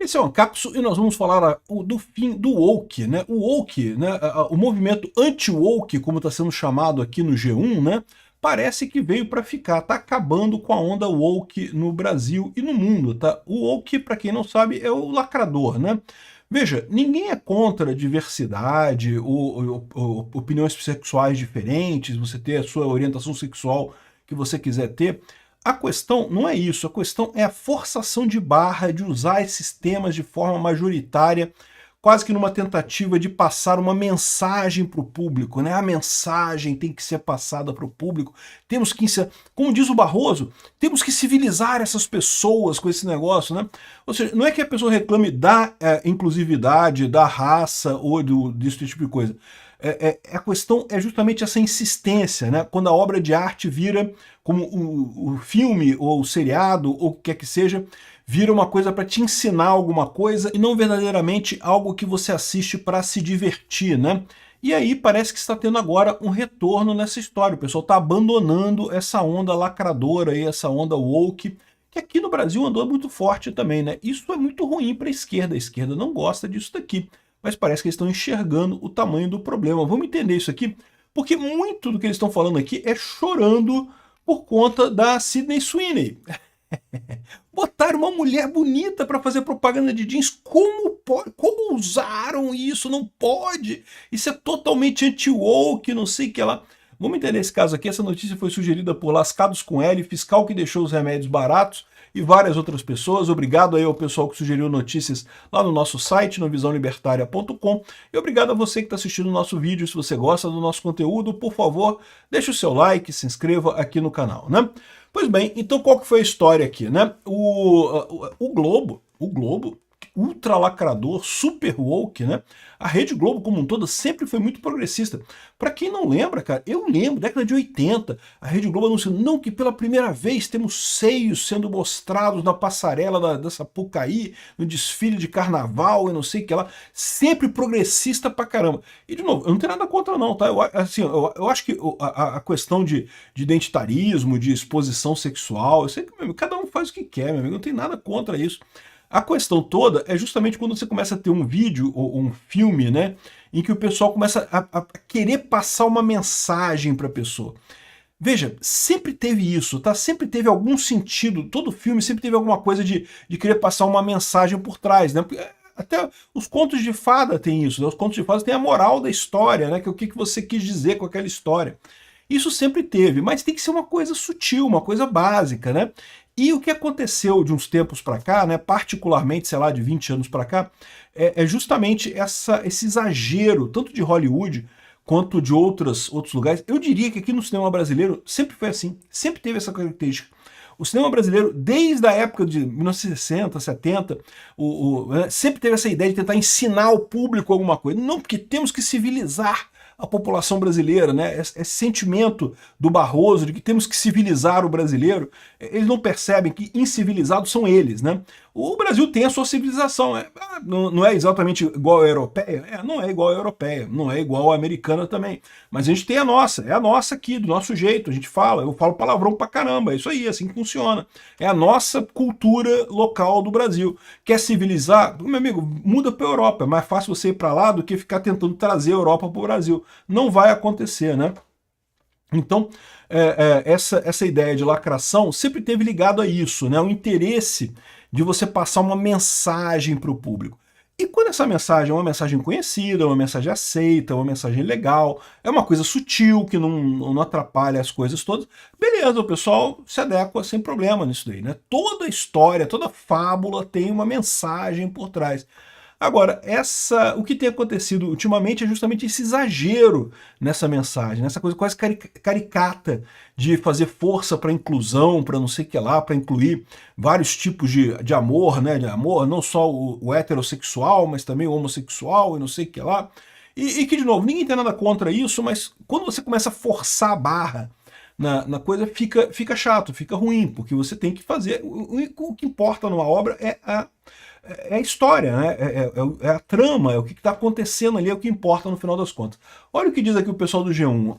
Esse é o Ancapso e nós vamos falar do fim do woke, né? O woke, né? O movimento anti-woke, como está sendo chamado aqui no G1, né? Parece que veio para ficar, tá acabando com a onda woke no Brasil e no mundo, tá? O woke, para quem não sabe, é o lacrador, né? Veja, ninguém é contra a diversidade, opiniões sexuais diferentes, você ter a sua orientação sexual que você quiser ter. A questão não é isso, a questão é a forçação de barra de usar esses temas de forma majoritária, quase que numa tentativa de passar uma mensagem para o público, né? A mensagem tem que ser passada para o público, temos que, como diz o Barroso, temos que civilizar essas pessoas com esse negócio, né? Ou seja, não é que a pessoa reclame da inclusividade, da raça ou desse tipo de coisa. A questão é justamente essa insistência, né? Quando a obra de arte vira, como o filme ou o seriado ou o que quer que seja, vira uma coisa para te ensinar alguma coisa e não verdadeiramente algo que você assiste para se divertir, né? E aí parece que está tendo agora um retorno nessa história. O pessoal está abandonando essa onda lacradora aí, essa onda woke, que aqui no Brasil andou muito forte também, né? Isso é muito ruim para a esquerda não gosta disso daqui. Mas parece que eles estão enxergando o tamanho do problema. Vamos entender isso aqui, porque muito do que eles estão falando aqui é chorando por conta da Sydney Sweeney. Botaram uma mulher bonita para fazer propaganda de jeans. Como usaram isso? Não pode. Isso é totalmente anti-woke, não sei o que lá. Vamos entender esse caso aqui. Essa notícia foi sugerida por Lascados com L, fiscal que deixou os remédios baratos, e várias outras pessoas. Obrigado aí ao pessoal que sugeriu notícias lá no nosso site, no visãolibertaria.com. E obrigado a você que está assistindo o nosso vídeo. Se você gosta do nosso conteúdo, por favor, deixe o seu like, se inscreva aqui no canal, né? Pois bem, então qual que foi a história aqui, né? O Globo, ultra lacrador, super woke, né? A Rede Globo como um todo sempre foi muito progressista. Para quem não lembra, cara, eu lembro, década de 80, a Rede Globo anunciou, não, que pela primeira vez temos seios sendo mostrados na passarela da Sapucaí, no desfile de carnaval e não sei o que lá, sempre progressista pra caramba. E de novo, eu não tenho nada contra não, tá? Eu acho que a questão de identitarismo, de exposição sexual, eu sei que, meu amigo, cada um faz o que quer, meu amigo, não tem nada contra isso. A questão toda é justamente quando você começa a ter um vídeo ou um filme, né, em que o pessoal começa a querer passar uma mensagem para a pessoa. Veja, sempre teve isso, tá? Sempre teve algum sentido, todo filme sempre teve alguma coisa de querer passar uma mensagem por trás, né? Porque até os contos de fada têm isso, né? Os contos de fada têm a moral da história, né? Que é o que você quis dizer com aquela história. Isso sempre teve, mas tem que ser uma coisa sutil, uma coisa básica, né? E o que aconteceu de uns tempos para cá, né, particularmente, sei lá, de 20 anos para cá, é justamente esse exagero, tanto de Hollywood quanto de outros lugares. Eu diria que aqui no cinema brasileiro sempre foi assim, sempre teve essa característica. O cinema brasileiro, desde a época de 1960, 70, né, sempre teve essa ideia de tentar ensinar ao público alguma coisa. Não, porque temos que civilizar a população brasileira, né? Esse sentimento do Barroso de que temos que civilizar o brasileiro, eles não percebem que incivilizados são eles, né? O Brasil tem a sua civilização, não é exatamente igual à europeia? Não é igual à europeia, não é igual à americana também, mas a gente tem a nossa, é a nossa aqui, do nosso jeito, a gente fala, eu falo palavrão pra caramba, é isso aí, assim que funciona. É a nossa cultura local do Brasil. Quer civilizar? Meu amigo, muda pra Europa, é mais fácil você ir pra lá do que ficar tentando trazer a Europa pro Brasil. Não vai acontecer, né? Então, essa ideia de lacração sempre teve ligado a isso, né? O interesse de você passar uma mensagem para o público. E quando essa mensagem é uma mensagem conhecida, uma mensagem aceita, uma mensagem legal, é uma coisa sutil, que não atrapalha as coisas todas, beleza, o pessoal se adequa sem problema nisso daí, né? Toda história, toda fábula tem uma mensagem por trás. Agora, o que tem acontecido ultimamente é justamente esse exagero nessa mensagem, nessa coisa quase caricata de fazer força para a inclusão, para não sei o que lá, para incluir vários tipos de amor, né? De amor, não só o heterossexual, mas também o homossexual e não sei o que lá. E que, de novo, ninguém tem nada contra isso, mas quando você começa a forçar a barra na coisa, fica chato, fica ruim, porque você tem que fazer. O que importa numa obra é a história, né? É a trama, é o que está acontecendo ali, é o que importa no final das contas. Olha o que diz aqui o pessoal do G1.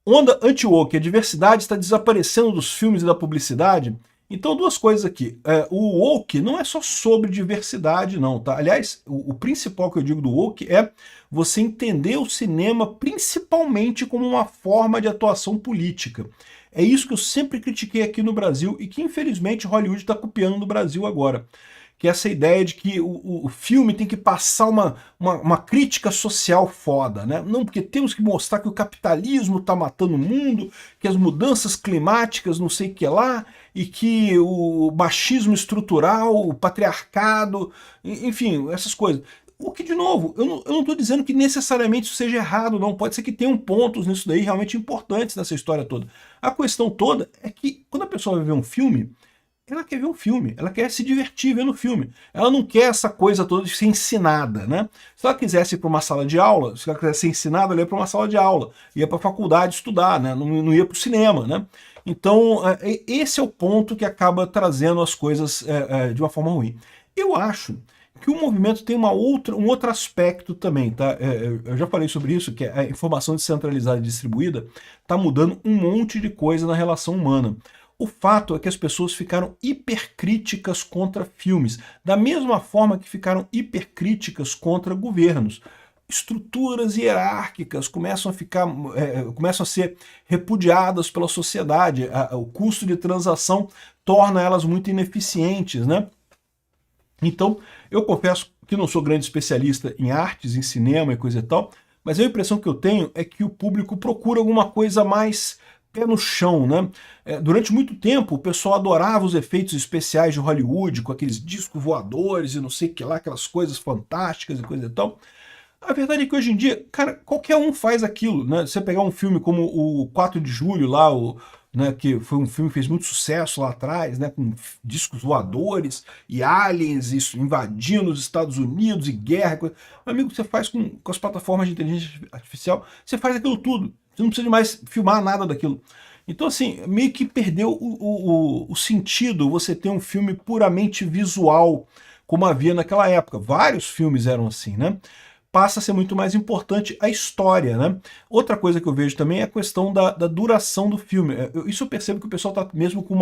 Onda anti-woke, a diversidade está desaparecendo dos filmes e da publicidade? Então, duas coisas aqui. O woke não é só sobre diversidade, não, tá? Aliás, o principal que eu digo do woke é você entender o cinema principalmente como uma forma de atuação política. É isso que eu sempre critiquei aqui no Brasil e que, infelizmente, Hollywood está copiando no Brasil agora. Que é essa ideia de que o filme tem que passar uma crítica social foda, né? Não, porque temos que mostrar que o capitalismo está matando o mundo, que as mudanças climáticas não sei o que lá, e que o machismo estrutural, o patriarcado, enfim, essas coisas. O que, de novo, eu não estou dizendo que necessariamente isso seja errado, não. Pode ser que tenham pontos nisso daí realmente importantes nessa história toda. A questão toda é que quando a pessoa vai ver um filme, ela quer ver um filme, ela quer se divertir vendo o filme. Ela não quer essa coisa toda de ser ensinada, né? Se ela quisesse ir para uma sala de aula, se ela quisesse ser ensinada, ela ia para uma sala de aula, ia para a faculdade estudar, né? Não ia para o cinema, né? Então, esse é o ponto que acaba trazendo as coisas de uma forma ruim. Eu acho que o movimento tem um outro aspecto também, tá? Eu já falei sobre isso, que a informação descentralizada e distribuída está mudando um monte de coisa na relação humana. O fato é que as pessoas ficaram hipercríticas contra filmes, da mesma forma que ficaram hipercríticas contra governos. Estruturas hierárquicas começam a ser repudiadas pela sociedade. O custo de transação torna elas muito ineficientes, né? Então, eu confesso que não sou grande especialista em artes, em cinema e coisa e tal, mas a impressão que eu tenho é que o público procura alguma coisa mais pé no chão, né? Durante muito tempo, o pessoal adorava os efeitos especiais de Hollywood, com aqueles discos voadores e não sei o que lá, aquelas coisas fantásticas e coisa e tal. A verdade é que hoje em dia, cara, qualquer um faz aquilo, né? Você pegar um filme como o 4 de Julho lá, né, que foi um filme que fez muito sucesso lá atrás, né, com discos voadores e aliens isso, invadindo os Estados Unidos e guerra. Coisa. Meu amigo, você faz com as plataformas de inteligência artificial, você faz aquilo tudo. Você não precisa mais filmar nada daquilo. Então, assim, meio que perdeu o sentido você ter um filme puramente visual, como havia naquela época. Vários filmes eram assim, né? Passa a ser muito mais importante a história, né? Outra coisa que eu vejo também é a questão da duração do filme. Isso eu percebo que o pessoal está mesmo com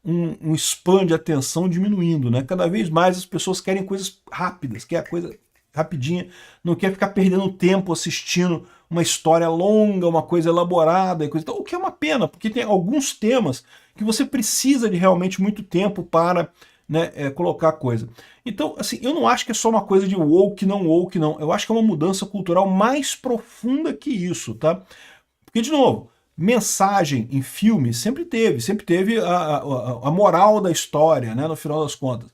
um span de atenção diminuindo, né? Cada vez mais as pessoas querem coisas rápidas, quer a coisa rapidinha, não quer ficar perdendo tempo assistindo uma história longa, uma coisa elaborada e coisa tal, o que é uma pena, porque tem alguns temas que você precisa de realmente muito tempo para, né, colocar coisa. Então, assim, eu não acho que é só uma coisa de woke, não. Eu acho que é uma mudança cultural mais profunda que isso, tá? Porque, de novo, mensagem em filme sempre teve a moral da história, né, no final das contas.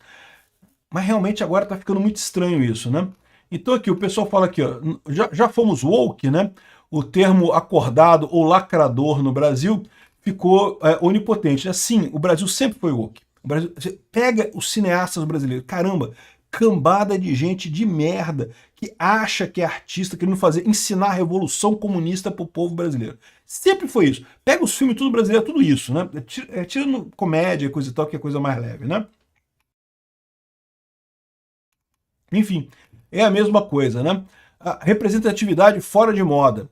Mas realmente agora tá ficando muito estranho isso, né? Então aqui, o pessoal fala aqui, ó, já fomos woke, né? O termo acordado ou lacrador no Brasil ficou onipotente. Sim, o Brasil sempre foi woke. O Brasil, você pega os cineastas brasileiros, caramba, cambada de gente de merda que acha que é artista, querendo ensinar a revolução comunista pro povo brasileiro. Sempre foi isso. Pega os filmes tudo brasileiro, tudo isso, né? Tirando comédia e coisa e tal, que é coisa mais leve, né? Enfim, é a mesma coisa, né? A representatividade fora de moda.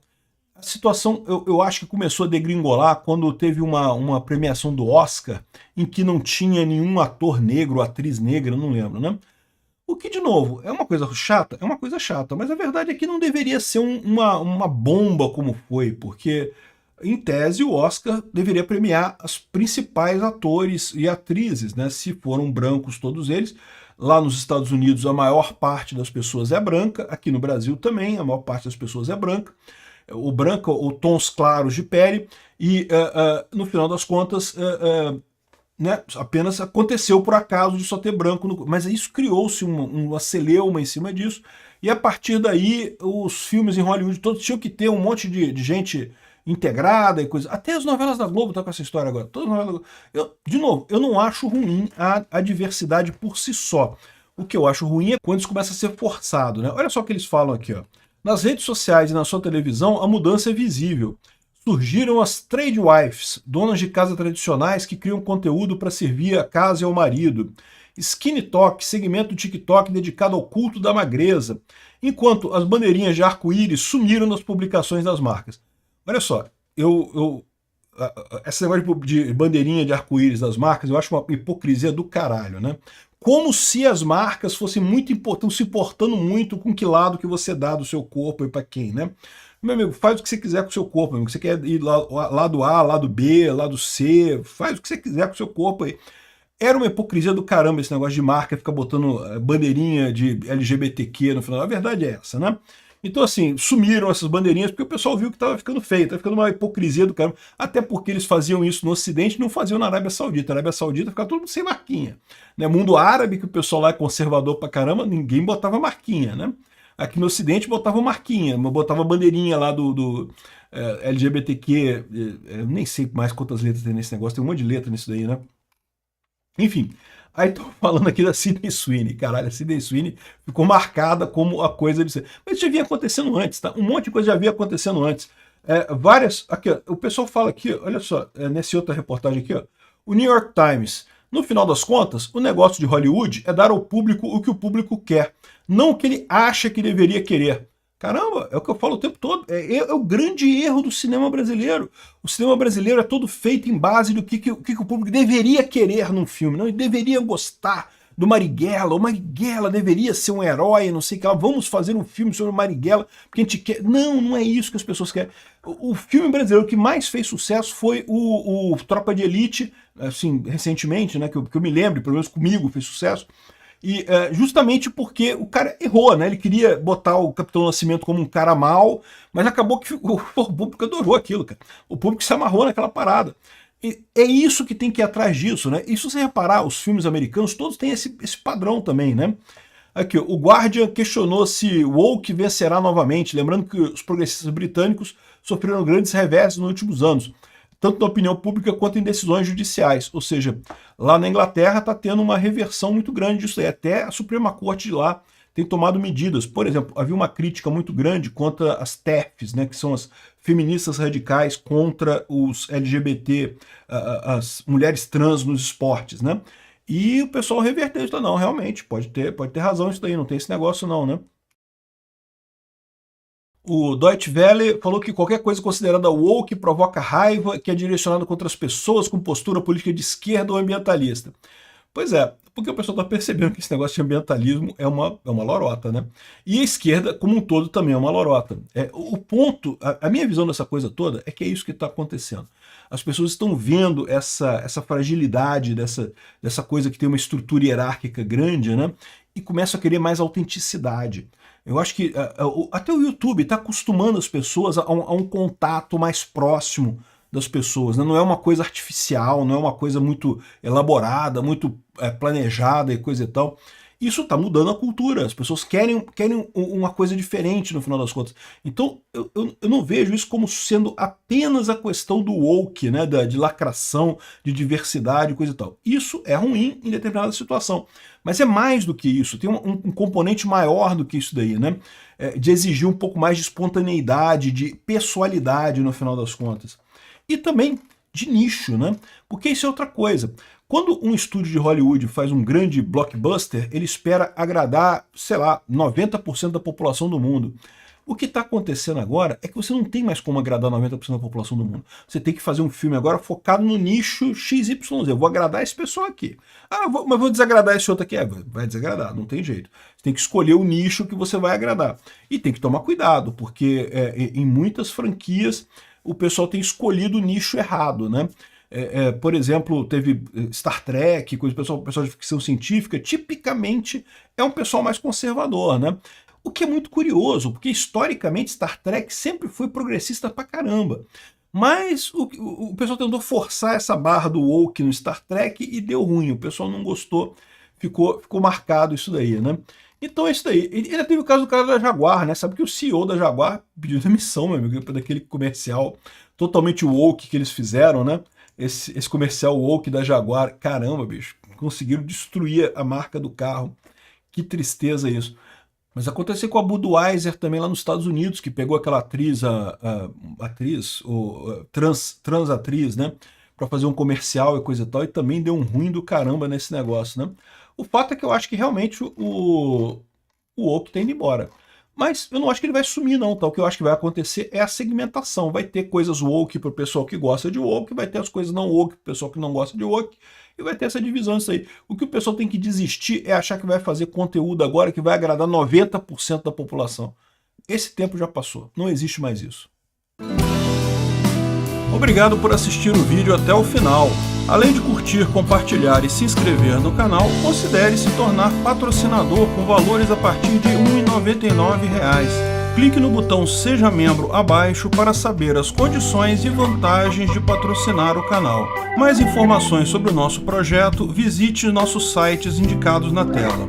A situação, eu acho que começou a degringolar quando teve uma premiação do Oscar em que não tinha nenhum ator negro, atriz negra, não lembro, né? O que, de novo, é uma coisa chata? É uma coisa chata, mas a verdade é que não deveria ser uma bomba como foi, porque, em tese, o Oscar deveria premiar os principais atores e atrizes, né? Se foram brancos todos eles. Lá nos Estados Unidos, a maior parte das pessoas é branca, aqui no Brasil também, a maior parte das pessoas é branca, ou tons claros de pele, e no final das contas, né, apenas aconteceu por acaso de só ter branco, mas isso criou-se uma celeuma em cima disso, e a partir daí os filmes em Hollywood todos tinham que ter um monte de gente integrada e coisa. Até as novelas da Globo estão com essa história agora. Todas as novelas da Globo. De novo, eu não acho ruim a diversidade por si só. O que eu acho ruim é quando isso começa a ser forçado, né? Olha só o que eles falam aqui, ó. Nas redes sociais e na sua televisão, a mudança é visível. Surgiram as trade wives, donas de casa tradicionais que criam conteúdo para servir a casa e ao marido. Skinny Talk, segmento do TikTok dedicado ao culto da magreza. Enquanto as bandeirinhas de arco-íris sumiram nas publicações das marcas. Olha só, eu esse negócio de bandeirinha de arco-íris das marcas, eu acho uma hipocrisia do caralho, né? Como se as marcas fossem muito importantes, se importando muito com que lado que você dá do seu corpo e para quem, né? Meu amigo, faz o que você quiser com o seu corpo, meu amigo. Você quer ir lado A, lado B, lado C, faz o que você quiser com o seu corpo aí. Era uma hipocrisia do caramba esse negócio de marca, ficar botando bandeirinha de LGBTQ no final. A verdade é essa, né? Então, assim, sumiram essas bandeirinhas porque o pessoal viu que estava ficando feio, estava ficando uma hipocrisia do caramba. Até porque eles faziam isso no Ocidente e não faziam na Arábia Saudita. Na Arábia Saudita ficava todo mundo sem marquinha. Né? Mundo árabe, que o pessoal lá é conservador pra caramba, ninguém botava marquinha, né? Aqui no Ocidente botava marquinha, botava bandeirinha lá do LGBTQ. Eu nem sei mais quantas letras tem nesse negócio, tem um monte de letra nisso daí, né? Enfim, aí tô falando aqui da Sydney Sweeney. Caralho, a Sydney Sweeney ficou marcada como a coisa de ser. Mas isso já vinha acontecendo antes, tá? Um monte de coisa já vinha acontecendo antes. Várias. Aqui, ó, o pessoal fala aqui, olha só, nessa outra reportagem aqui, ó. O New York Times. No final das contas, o negócio de Hollywood é dar ao público o que o público quer, não o que ele acha que deveria querer. Caramba, é o que eu falo o tempo todo. É o grande erro do cinema brasileiro. O cinema brasileiro é todo feito em base do que o público deveria querer num filme. Não, ele deveria gostar do Marighella. O Marighella deveria ser um herói, não sei o que lá. Vamos fazer um filme sobre o Marighella porque a gente quer. Não, não é isso que as pessoas querem. O filme brasileiro que mais fez sucesso foi o Tropa de Elite, assim, recentemente, né? Que eu me lembro, pelo menos comigo fez sucesso. E justamente porque o cara errou, né? Ele queria botar o Capitão Nascimento como um cara mau, mas acabou que o público adorou aquilo, cara. O público se amarrou naquela parada. E é isso que tem que ir atrás disso, né? E se você reparar, os filmes americanos todos têm esse padrão também, né? Aqui, o Guardian questionou se woke vencerá novamente, lembrando que os progressistas britânicos sofreram grandes reversos nos últimos anos, tanto na opinião pública quanto em decisões judiciais. Ou seja, lá na Inglaterra está tendo uma reversão muito grande disso aí. Até a Suprema Corte de lá tem tomado medidas. Por exemplo, havia uma crítica muito grande contra as TERFs, né, que são as feministas radicais contra os LGBT, as mulheres trans nos esportes, né? E o pessoal reverteu isso. Não, realmente, pode ter razão isso daí, não tem esse negócio não, né? O Deutsche Welle falou que qualquer coisa considerada woke provoca raiva, que é direcionada contra as pessoas com postura política de esquerda ou ambientalista. Pois é, porque o pessoal está percebendo que esse negócio de ambientalismo é uma lorota, né? E a esquerda, como um todo, também é uma lorota. O ponto, a minha visão dessa coisa toda é que é isso que está acontecendo. As pessoas estão vendo essa fragilidade dessa coisa que tem uma estrutura hierárquica grande, né? E começam a querer mais autenticidade. Eu acho que até o YouTube está acostumando as pessoas a um contato mais próximo das pessoas, né? Não é uma coisa artificial, não é uma coisa muito elaborada, muito planejada e coisa e tal. Isso está mudando a cultura, as pessoas querem uma coisa diferente no final das contas. Então eu não vejo isso como sendo apenas a questão do woke, né? De lacração, de diversidade e coisa e tal. Isso é ruim em determinada situação. Mas é mais do que isso, tem um componente maior do que isso daí, né? De exigir um pouco mais de espontaneidade, de pessoalidade no final das contas. E também de nicho, né? Porque isso é outra coisa. Quando um estúdio de Hollywood faz um grande blockbuster, ele espera agradar, sei lá, 90% da população do mundo. O que está acontecendo agora é que você não tem mais como agradar 90% da população do mundo. Você tem que fazer um filme agora focado no nicho XYZ. Eu vou agradar esse pessoal aqui. Mas vou desagradar esse outro aqui. Vai desagradar, não tem jeito. Você tem que escolher o nicho que você vai agradar. E tem que tomar cuidado, porque em muitas franquias o pessoal tem escolhido o nicho errado, né? Por exemplo, teve Star Trek, coisa, pessoal de ficção científica, tipicamente é um pessoal mais conservador, né? O que é muito curioso, porque historicamente Star Trek sempre foi progressista pra caramba. Mas o pessoal tentou forçar essa barra do woke no Star Trek e deu ruim, o pessoal não gostou, ficou marcado isso daí, né? Então é isso daí. E ainda teve o caso do cara da Jaguar, né? Sabe que o CEO da Jaguar pediu demissão, meu amigo, daquele comercial totalmente woke que eles fizeram, né? Esse comercial woke da Jaguar, caramba, bicho, conseguiram destruir a marca do carro. Que tristeza isso. Mas aconteceu com a Budweiser também lá nos Estados Unidos, que pegou aquela atriz, trans atriz, né? Pra fazer um comercial e coisa e tal, e também deu um ruim do caramba nesse negócio, né? O fato é que eu acho que realmente o woke tá indo embora. Mas eu não acho que ele vai sumir não, tá? O que eu acho que vai acontecer é a segmentação. Vai ter coisas woke para o pessoal que gosta de woke, vai ter as coisas não woke para o pessoal que não gosta de woke, e vai ter essa divisão isso aí. O que o pessoal tem que desistir é achar que vai fazer conteúdo agora que vai agradar 90% da população. Esse tempo já passou, não existe mais isso. Obrigado por assistir o vídeo até o final. Além de curtir, compartilhar e se inscrever no canal, considere se tornar patrocinador com valores a partir de R$ 1,99. Clique no botão Seja Membro abaixo para saber as condições e vantagens de patrocinar o canal. Mais informações sobre o nosso projeto, visite nossos sites indicados na tela.